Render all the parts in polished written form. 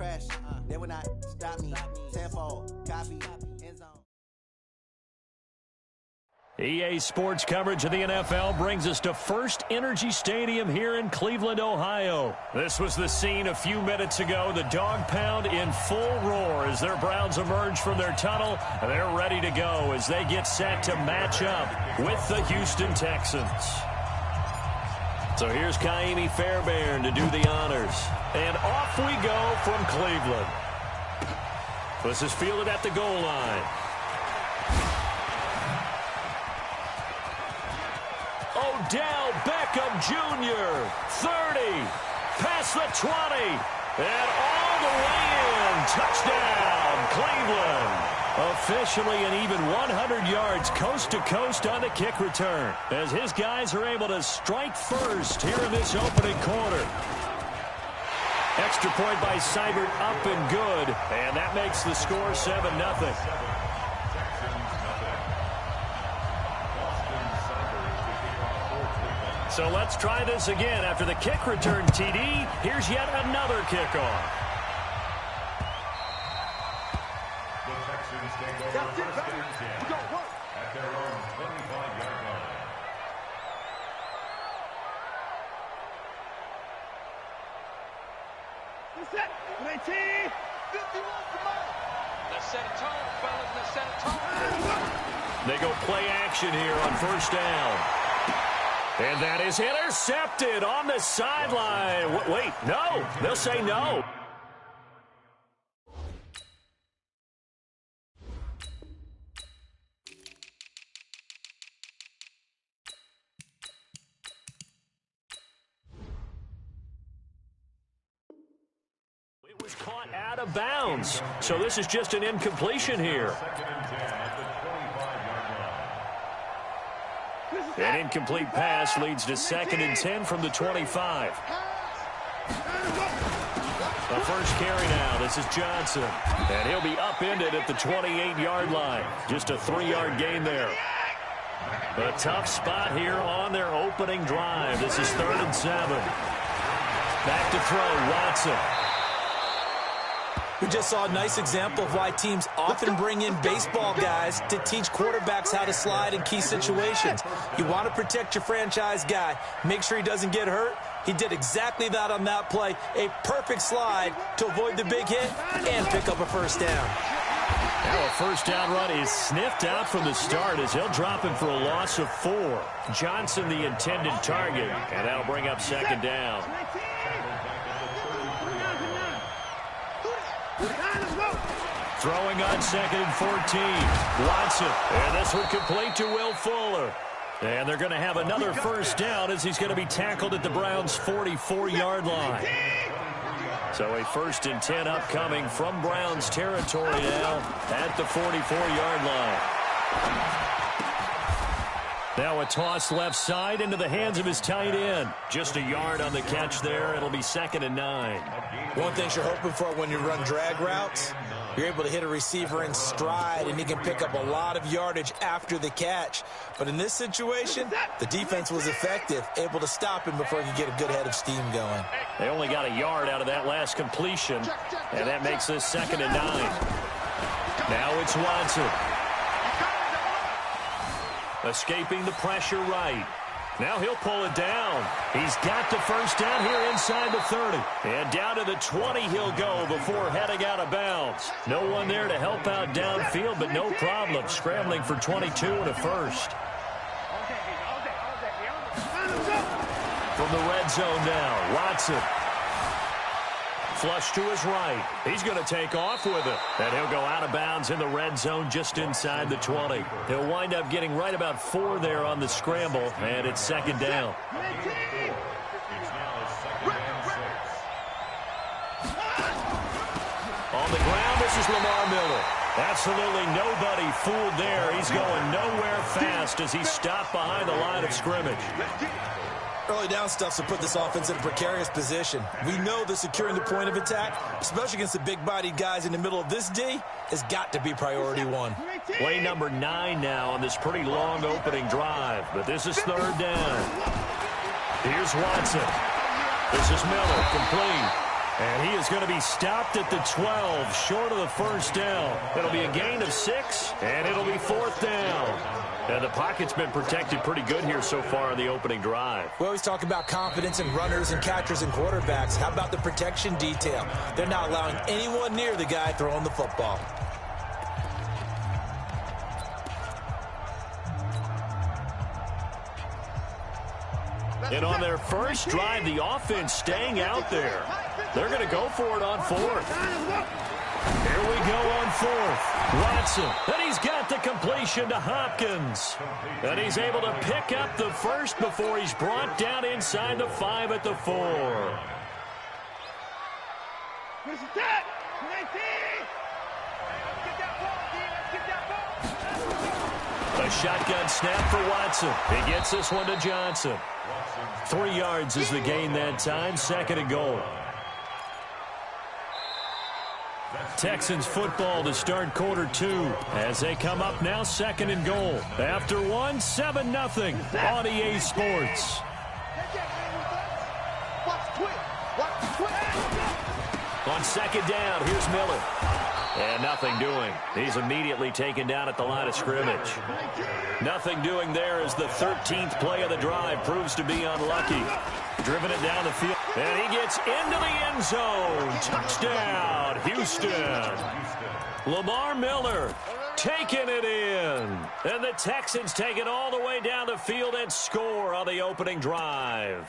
crash. They will not stop me. Tenfold, copy, end zone. EA Sports coverage of the NFL brings us to First Energy Stadium here in Cleveland, Ohio. This was the scene a few minutes ago. The dog pound in full roar as their Browns emerge from their tunnel. They're ready to go as they get set to match up with the Houston Texans. So here's Kaimi Fairbairn to do the honors. And off we go from Cleveland. This is fielded at the goal line. Odell Beckham Jr., 30, past the 20, and all the way in. Touchdown, Cleveland. Officially an even 100 yards coast to coast on the kick return as his guys are able to strike first here in this opening quarter. Extra point by Seibert up and good, and that makes the score 7-0. So let's try this again. After the kick return TD, here's yet another kickoff. The Texans take over first and 10 at their own 25-yard line. Set, 19, 51, let's set a tone, fellas, let's set a tone. They go play action here on first down. And that is intercepted on the sideline. Wait, no. They'll say no. It was caught out of bounds. So this is just an incompletion here. An incomplete pass leads to 2nd and 10 from the 25. The first carry now. This is Johnson. And he'll be upended at the 28-yard line. Just a 3-yard gain there. A tough spot here on their opening drive. This is 3rd and 7. Back to throw, Watson. We just saw a nice example of why teams often bring in baseball guys to teach quarterbacks how to slide in key situations. You want to protect your franchise guy. Make sure he doesn't get hurt. He did exactly that on that play. A perfect slide to avoid the big hit and pick up a first down. Now a first down run is sniffed out from the start as he'll drop him for a loss of 4. Johnson the intended target, and that'll bring up 2nd down. Throwing on 2nd and 14. Watson. And this one complete to Will Fuller. And they're going to have another first down as he's going to be tackled at the Browns' 44-yard line. So a 1st and 10 upcoming from Browns territory now at the 44-yard line. Now a toss left side into the hands of his tight end. Just a yard on the catch there. It'll be 2nd and 9. One thing you're hoping for when you run drag routes, you're able to hit a receiver in stride, and he can pick up a lot of yardage after the catch. But in this situation, the defense was effective, able to stop him before he could get a good head of steam going. They only got a yard out of that last completion, and that makes this 2nd and 9. Now it's Watson. Escaping the pressure right. Now he'll pull it down. He's got the first down here inside the 30. And down to the 20 he'll go before heading out of bounds. No one there to help out downfield, but no problem. Scrambling for 22 and a first. From the red zone now, Watson. Flush to his right. He's going to take off with it. And he'll go out of bounds in the red zone just inside the 20. He'll wind up getting right about 4 there on the scramble, and it's 2nd down. On the ground, this is Lamar Miller. Absolutely nobody fooled there. He's going nowhere fast as he's stopped behind the line of scrimmage. Early down stuff to put this offense in a precarious position. We know that securing the point of attack, especially against the big-bodied guys in the middle of this D, has got to be priority 1. Play number 9 now on this pretty long opening drive, but this is 3rd down. Here's Watson. This is Miller, complete. And he is going to be stopped at the 12, short of the first down. It'll be a gain of 6, and it'll be 4th down. And the pocket's been protected pretty good here so far on the opening drive. We always talk about confidence in runners and catchers and quarterbacks. How about the protection detail? They're not allowing anyone near the guy throwing the football. And on their first drive, the offense staying out there. They're going to go for it on 4th. Here we go on 4th. Watson, and he's got the completion to Hopkins. And he's able to pick up the first before he's brought down inside the 5 at the 4. A shotgun snap for Watson. He gets this one to Johnson. 3 yards is the gain that time, 2nd and goal. Texans football to start quarter 2 as they come up now 2nd and goal. After 1, 7-0 on EA Sports. On 2nd down, here's Miller. And nothing doing. He's immediately taken down at the line of scrimmage. Nothing doing there as the 13th play of the drive proves to be unlucky. Driven it down the field. And he gets into the end zone. Touchdown, Houston. Lamar Miller taking it in. And the Texans take it all the way down the field and score on the opening drive.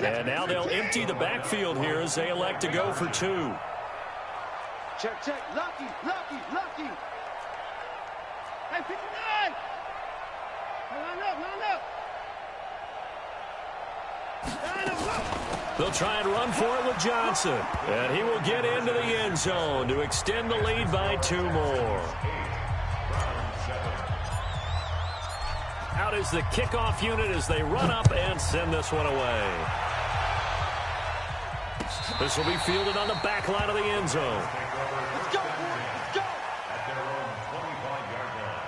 And now they'll empty the backfield here as they elect to go for 2. Check, check. Lucky. Hey, 59. Line up. They'll try and run for it with Johnson. And he will get into the end zone to extend the lead by 2 more. Out is the kickoff unit as they run up and send this one away. This will be fielded on the back line of the end zone. Let's go, boys. Let's go. At their own 25-yard line.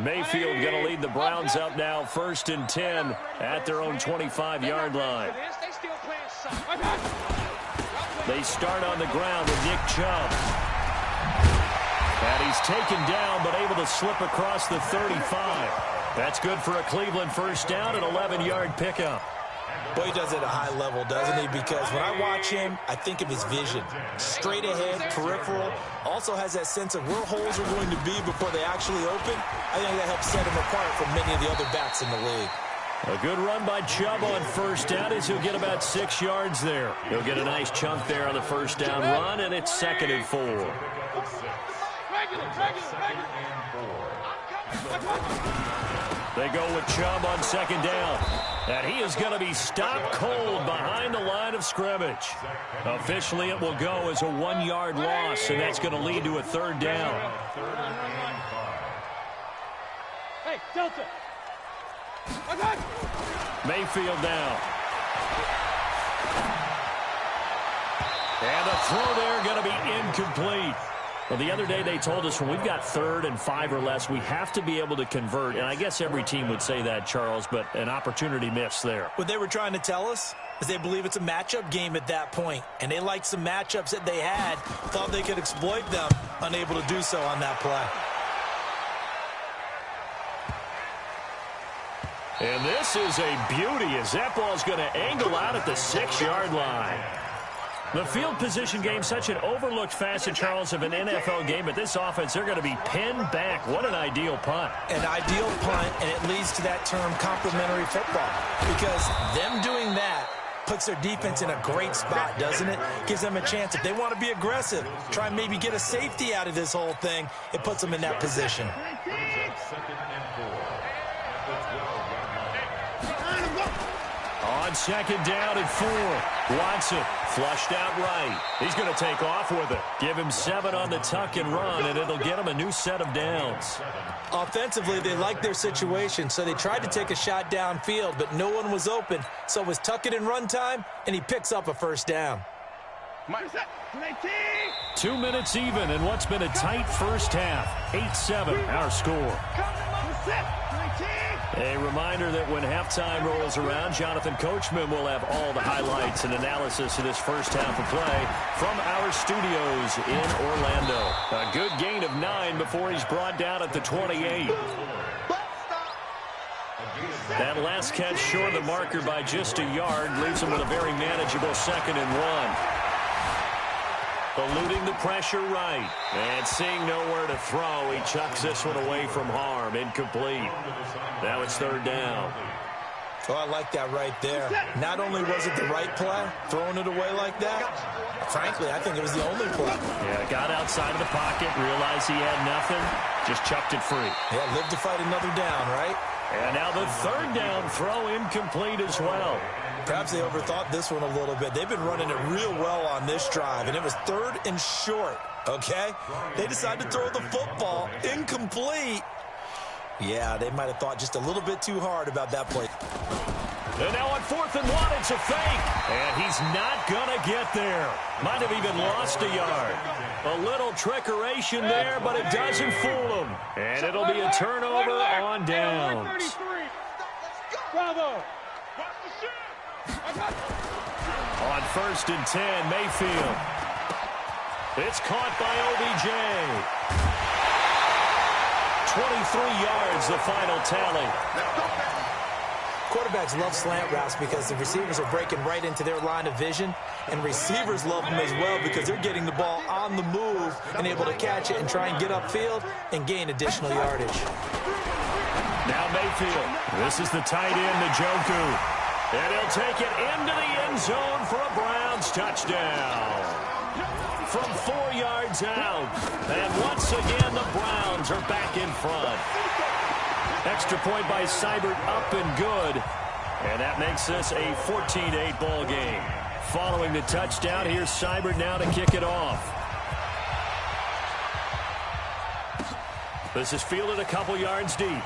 Mayfield going to lead the Browns up now 1st and 10 at their own 25-yard line. They start on the ground with Nick Chubb. And he's taken down but able to slip across the 35. That's good for a Cleveland first down, an 11-yard pickup. Boy, he does it at a high level, doesn't he? Because when I watch him, I think of his vision. Straight ahead, peripheral. Also has that sense of where holes are going to be before they actually open. I think that helps set him apart from many of the other backs in the league. A good run by Chubb on first down as he'll get about 6 yards there. He'll get a nice chunk there on the first down run, and it's 2nd and 4. They go with Chubb on 2nd down. And he is going to be stopped cold behind the line of scrimmage. Officially, it will go as a 1-yard loss, and that's going to lead to a 3rd down. Hey, Delta. Mayfield now. And a throw there going to be incomplete. Well, the other day they told us when we've got 3rd and 5 or less, we have to be able to convert. And I guess every team would say that, Charles, but an opportunity missed there. What they were trying to tell us is they believe it's a matchup game at that point. And they liked some matchups that they had, thought they could exploit them, unable to do so on that play. And this is a beauty as that ball's going to angle out at the 6-yard line. The field position game, such an overlooked facet, Charles, of an NFL game. But this offense, they're going to be pinned back. What an ideal punt. An ideal punt, and it leads to that term complementary football. Because them doing that puts their defense in a great spot, doesn't it? Gives them a chance. If they want to be aggressive, try and maybe get a safety out of this whole thing, it puts them in that position. On 2nd down and 4, Watson Flushed out right. He's going to take off with it. Give him 7 on the tuck and run, and it'll get him a new set of downs. Offensively, they liked their situation, so they tried to take a shot downfield, but no one was open. So it was tuck it and run time, and he picks up a first down. 2 minutes even in what's been a tight first half. 8-7, our score. A reminder that when halftime rolls around, Jonathan Coachman will have all the highlights and analysis of this first half of play from our studios in Orlando. A good gain of 9 before he's brought down at the 28. That last catch short of the marker by just a yard leaves him with a very manageable 2nd and 1. Eluding the pressure right. And seeing nowhere to throw, he chucks this one away from harm. Incomplete. Now it's 3rd down. Oh, I like that right there. Not only was it the right play, throwing it away like that, frankly, I think it was the only play. Yeah, got outside of the pocket, realized he had nothing, just chucked it free. Yeah, live to fight another down, right? And now the 3rd down throw incomplete as well. Perhaps they overthought this one a little bit. They've been running it real well on this drive, and it was 3rd and short, okay? They decided to throw the football incomplete. Yeah, they might have thought just a little bit too hard about that play. And now on 4th and 1, it's a fake. And he's not going to get there. Might have even lost a yard. A little trickeration there, but it doesn't fool him. And it'll be a turnover on downs. Bravo. On 1st and 10, Mayfield. It's caught by OBJ. 23 yards, the final tally. Quarterbacks love slant routes because the receivers are breaking right into their line of vision, and receivers love them as well because they're getting the ball on the move and able to catch it and try and get upfield and gain additional yardage. Now Mayfield. This is the tight end, Njoku. And he'll take it into the end zone for a Browns touchdown. From 4 yards out. And once again, the Browns are back in front. Extra point by Seibert up and good. And that makes this a 14-8 ball game. Following the touchdown, here's Seibert now to kick it off. This is fielded a couple yards deep.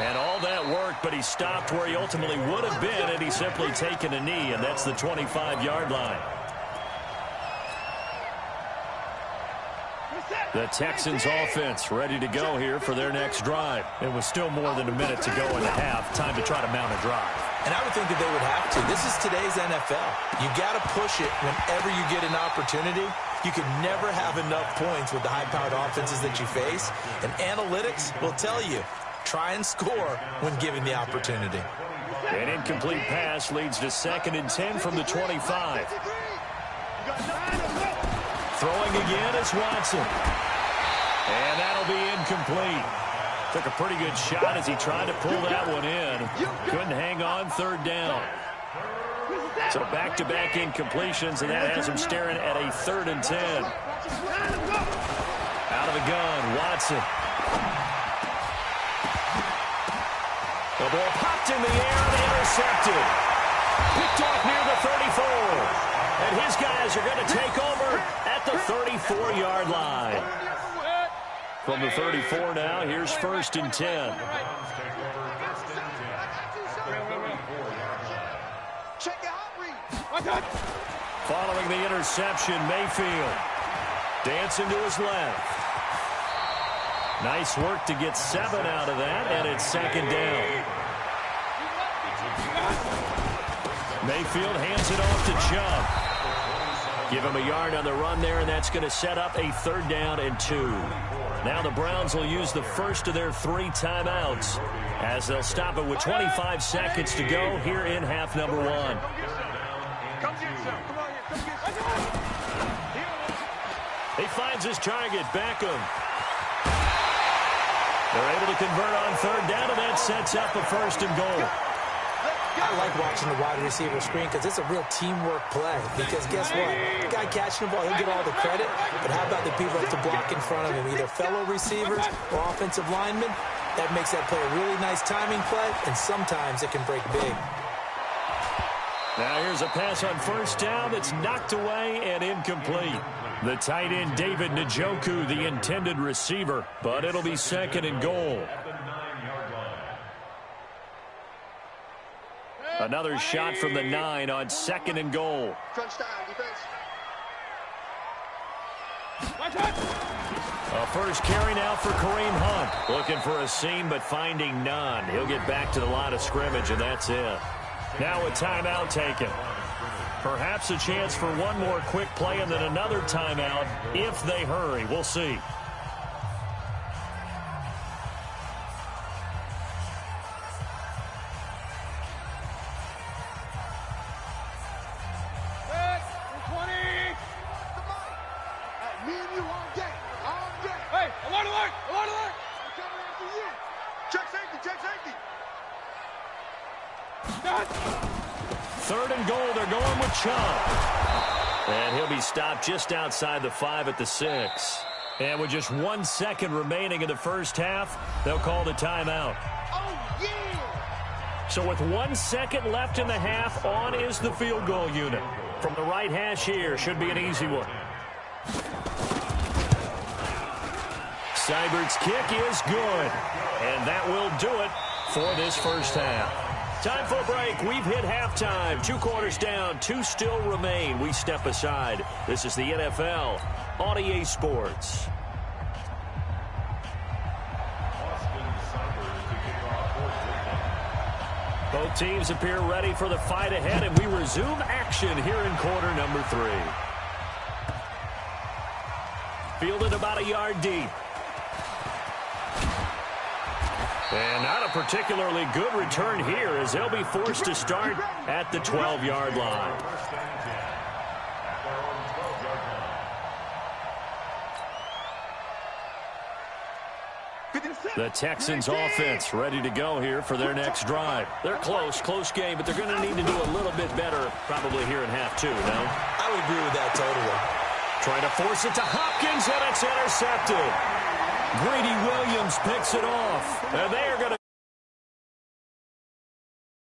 And all that worked, but he stopped where he ultimately would have been had he simply taken a knee, and that's the 25-yard line. The Texans offense ready to go here for their next drive. It was still more than a minute to go in the half. Time to try to mount a drive. And I would think that they would have to. This is today's NFL. You got to push it whenever you get an opportunity. You can never have enough points with the high-powered offenses that you face. And analytics will tell you, try and score when given the opportunity. An incomplete pass leads to 2nd and 10 from the 25. Throwing again is Watson. And that'll be incomplete. Took a pretty good shot as he tried to pull that one in. Couldn't hang on, 3rd down. So back-to-back incompletions, and that has him staring at a 3rd and 10. Out of the gun, Watson. The ball popped in the air and intercepted. Picked off near the 34. And his guys are going to take over at the 34-yard line. From the 34 now, here's 1st and 10. Following the interception, Mayfield dancing to his left. Nice work to get 7 out of that, and it's 2nd down. Mayfield hands it off to Chubb. Give him a yard on the run there, and that's going to set up a 3rd down and 2. Now the Browns will use the first of their 3 timeouts as they'll stop it with 25 seconds to go here in half number 1. He finds his target, Beckham. They're able to convert on 3rd down, and that sets up a 1st and goal. I like watching the wide receiver screen because it's a real teamwork play. Because guess what? The guy catching the ball, he'll get all the credit. But how about the people to block in front of him, either fellow receivers or offensive linemen? That makes that play a really nice timing play, and sometimes it can break big. Now here's a pass on first down that's knocked away and incomplete. The tight end, David Njoku, the intended receiver, but it'll be 2nd and goal. Another shot from the 9 on 2nd and goal. Crunch down, defense. A first carry now for Kareem Hunt. Looking for a seam, but finding none. He'll get back to the line of scrimmage, and that's it. Now a timeout taken. Perhaps a chance for one more quick play and then another timeout if they hurry. We'll see. Third and goal, they're going with Chubb. And he'll be stopped just outside the 5 at the 6. And with just 1 second remaining in the first half, they'll call the timeout. Oh, yeah! So with 1 second left in the half, on is the field goal unit. From the right hash here, should be an easy one. Seibert's kick is good. And that will do it for this first half. Time for a break. We've hit halftime. 2 quarters down. 2 still remain. We step aside. This is the NFL on EA Sports. Both teams appear ready for the fight ahead, and we resume action here in quarter number 3. Fielded about a yard deep. And not a particularly good return here as they'll be forced to start at the 12-yard line. The Texans offense ready to go here for their next drive. They're close game, but they're going to need to do a little bit better probably here in half 2, no? I would agree with that totally. Trying to force it to Hopkins, and it's intercepted. Greedy Williams picks it off, and they are going to